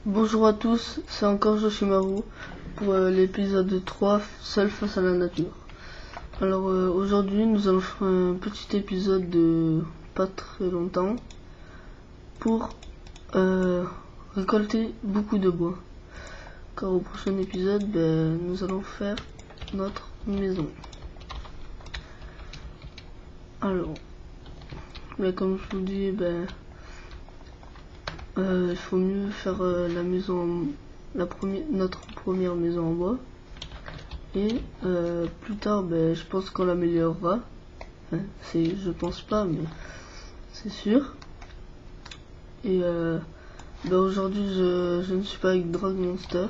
Bonjour à tous, c'est encore Joshimaru pour l'épisode 3, Seul face à la nature. Alors aujourd'hui nous allons faire un petit épisode de pas très longtemps pour récolter beaucoup de bois. Car au prochain épisode, nous allons faire notre maison. Alors, comme je vous dis, il faut mieux faire la maison, notre première maison en bois. Et plus tard, je pense qu'on l'améliorera. Je pense pas, mais c'est sûr. Et aujourd'hui, je ne suis pas avec Drag Monster,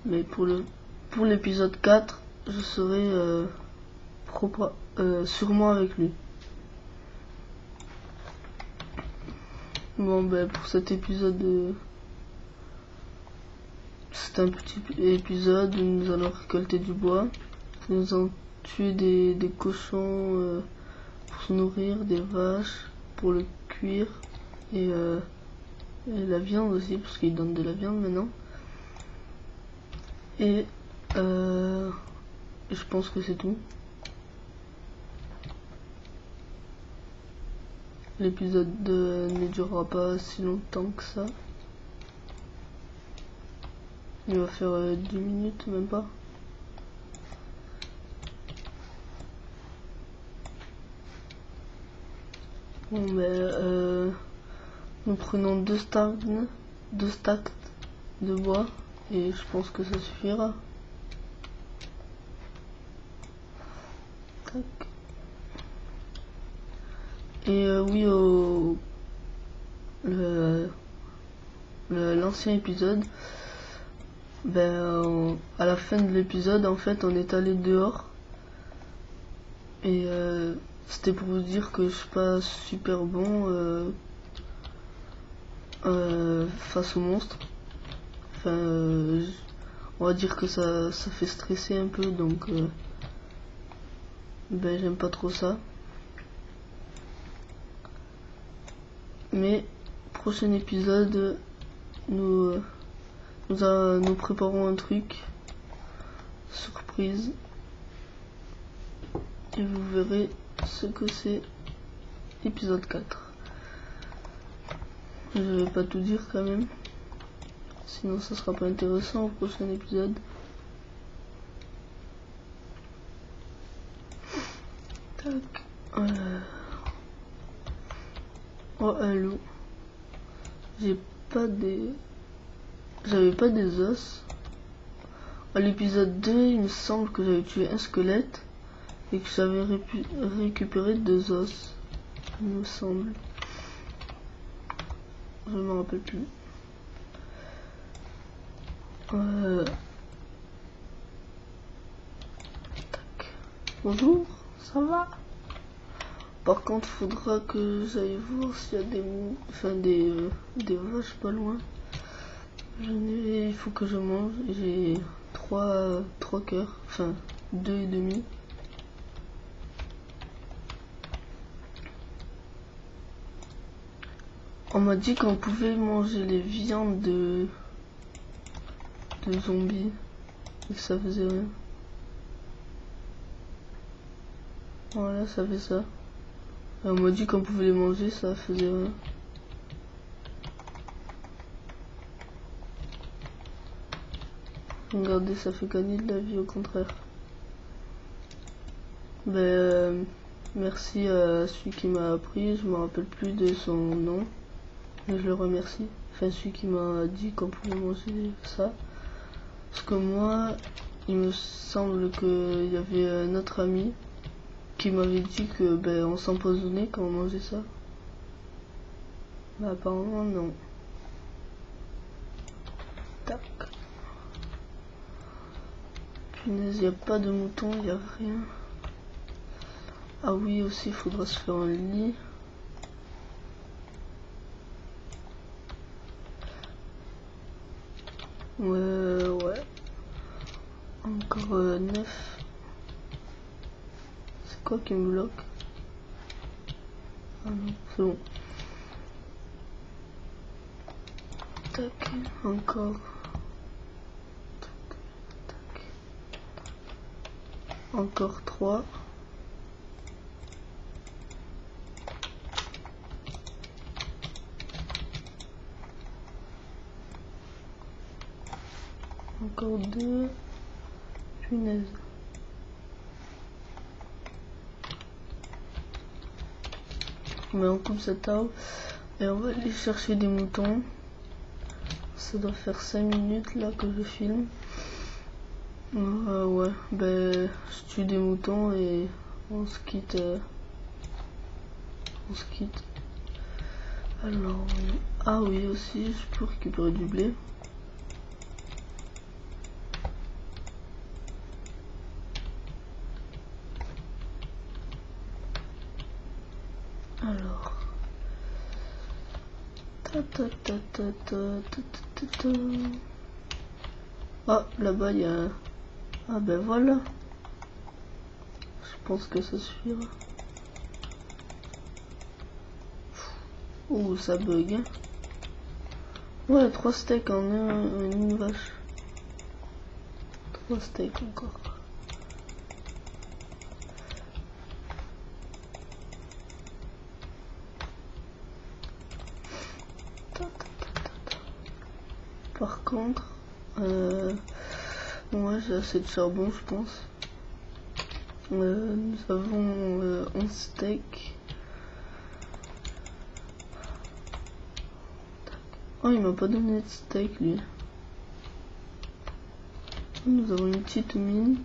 mais pour l'épisode 4, je serai sûrement avec lui. Bon, pour cet épisode, c'est un petit épisode où nous allons récolter du bois. Nous allons tuer des cochons pour se nourrir, des vaches pour le cuire et la viande aussi, parce qu'ils donnent de la viande maintenant. Et je pense que c'est tout. L'épisode ne durera pas si longtemps que ça. Il va faire 10 minutes, même pas. Bon, nous prenons deux stacks de bois et je pense que ça suffira. Tac. Et oui, l'ancien épisode, à la fin de l'épisode, en fait, on est allé dehors et c'était pour vous dire que je suis pas super bon face aux monstres. Enfin, on va dire que ça fait stresser un peu, donc j'aime pas trop ça. Mais prochain épisode, nous préparons un truc surprise et vous verrez ce que c'est épisode 4. Je vais pas tout dire quand même, sinon ça sera pas intéressant au prochain épisode. Tac. Oh, un loup. J'avais pas des os. À l'épisode 2, il me semble que j'avais tué un squelette et que j'avais récupéré 2 os. Il me semble. Je me rappelle plus. Tac. Bonjour, ça va? Par contre, faudra que j'aille voir s'il y a des vaches pas loin. Il faut que je mange. J'ai 3 cœurs, enfin 2,5. On m'a dit qu'on pouvait manger les viandes de zombies et que ça faisait rien. Voilà, ça fait ça. Et on m'a dit qu'on pouvait les manger, ça faisait rien. Regardez, ça fait gagner de la vie au contraire. Merci à celui qui m'a appris, je me rappelle plus de son nom, mais je le remercie. Enfin, celui qui m'a dit qu'on pouvait manger ça. Parce que moi, il me semble qu'il y avait un autre ami qui m'avait dit que on s'empoisonnait quand on mangeait ça. Apparemment non. Tac. Punaise, y a pas de mouton, y a rien. Ah oui, aussi, il faudra se faire un lit. Ouais. Encore 9. C'est quoi qui me bloque? Ah non, c'est bon. tac, encore. Tac, tac. Encore 3. Encore 2. Punaise. Mais on coupe cette arbre et on va aller chercher des moutons. Ça doit faire 5 minutes là que je filme. Ouais, ben je tue des moutons et on se quitte. Alors, ah oui aussi, je peux récupérer du blé. Alors, ah, là-bas il y a. Ah ben voilà. Je pense que ça suffira. Ouh, ça bug. Hein. Ouais, 3 steaks en une vache. 3 steaks encore. Par contre, moi j'ai assez de charbon, je pense. Nous avons 11 steaks. Oh, il m'a pas donné de steak lui. Nous avons une petite mine.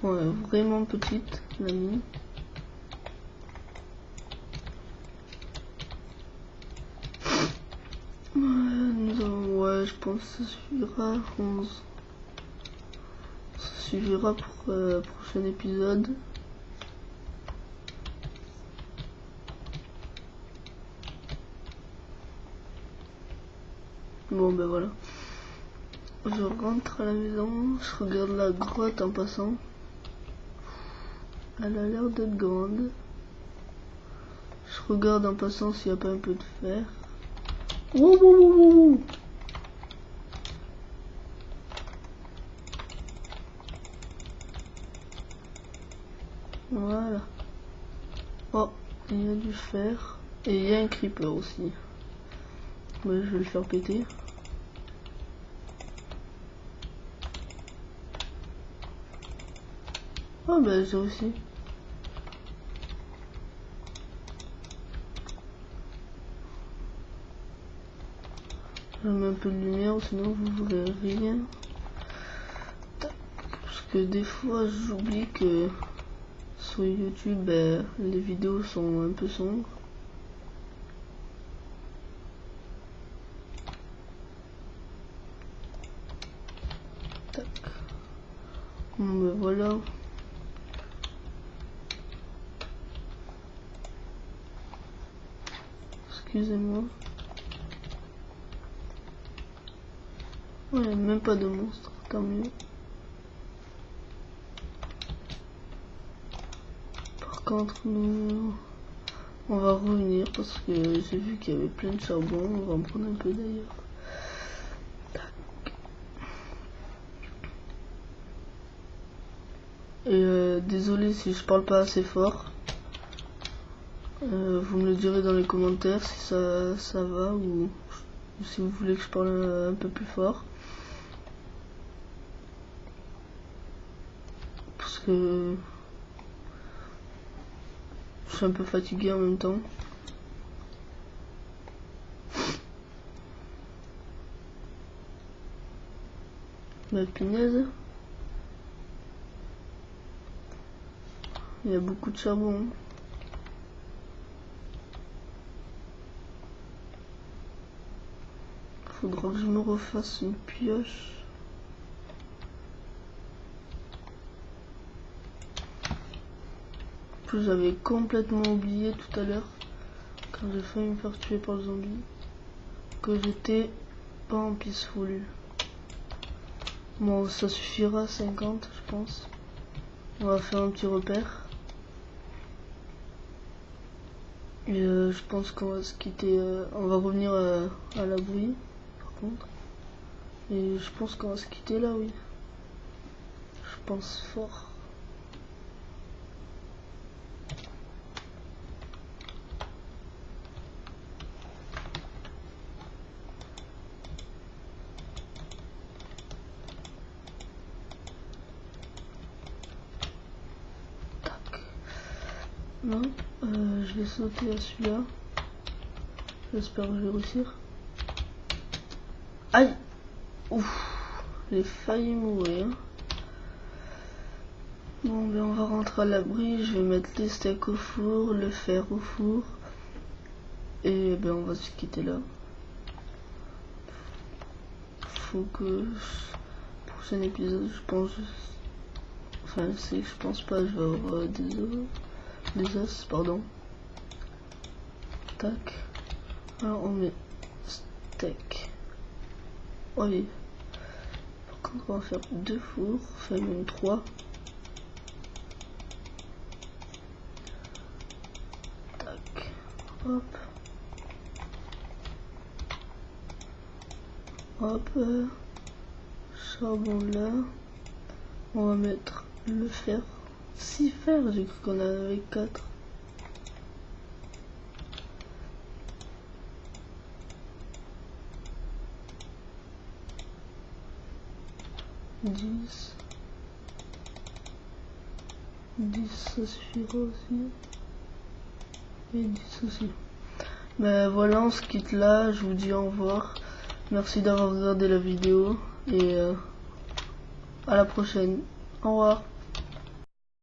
Ouais, vraiment petite la mine. Ouais, je pense que ça suffira. 11. Ça suffira pour le prochain épisode. Bon ben voilà. Je rentre à la maison, je regarde la grotte en passant. Elle a l'air d'être grande. Je regarde en passant s'il n'y a pas un peu de fer. Ouh. Voilà. Oh, il y a du fer. Et il y a un creeper aussi. Ouais, je vais le faire péter. Oh bah j'ai aussi. Je mets un peu de lumière, sinon vous verrez rien. Parce que des fois j'oublie que sur YouTube les vidéos sont un peu sombres. Tac. Bon ben voilà. Excusez-moi. Ouais, même pas de monstre, tant mieux. Par contre, nous, on va revenir parce que j'ai vu qu'il y avait plein de charbon. On va en prendre un peu d'ailleurs. Et désolé si je parle pas assez fort. Vous me le direz dans les commentaires si ça va ou si vous voulez que je parle un peu plus fort. Parce que je suis un peu fatigué en même temps. La punaise. Il y a beaucoup de charbon. Faudra que je me refasse une pioche. En plus j'avais complètement oublié tout à l'heure quand j'ai failli me faire tuer par le zombie que j'étais pas en peaceful. Bon ça suffira 50 je pense. On va faire un petit repère. Et je pense qu'on va se quitter, on va revenir à l'abri par contre. Et je pense qu'on va se quitter là, oui. Je pense fort. Non, je vais sauter à celui-là. J'espère que je vais réussir. Aïe! Ouf! J'ai failli mourir. Bon, ben on va rentrer à l'abri. Je vais mettre les steaks au four, le fer au four. Et ben on va se quitter là. Faut que... Prochain épisode, je pense... Enfin, je pense pas, je vais avoir des os, pardon. Tac. Alors on met steak. Oh oui. Par contre on va faire 2 fours, enfin même 3. Tac. Hop. Hop. Charbon là. On va mettre le fer. 6 fers, j'ai cru qu'on en avait 4. Dix, ça suffira aussi. Et 10 aussi. Ben voilà, on se quitte là. Je vous dis au revoir. Merci d'avoir regardé la vidéo. Et à la prochaine. Au revoir.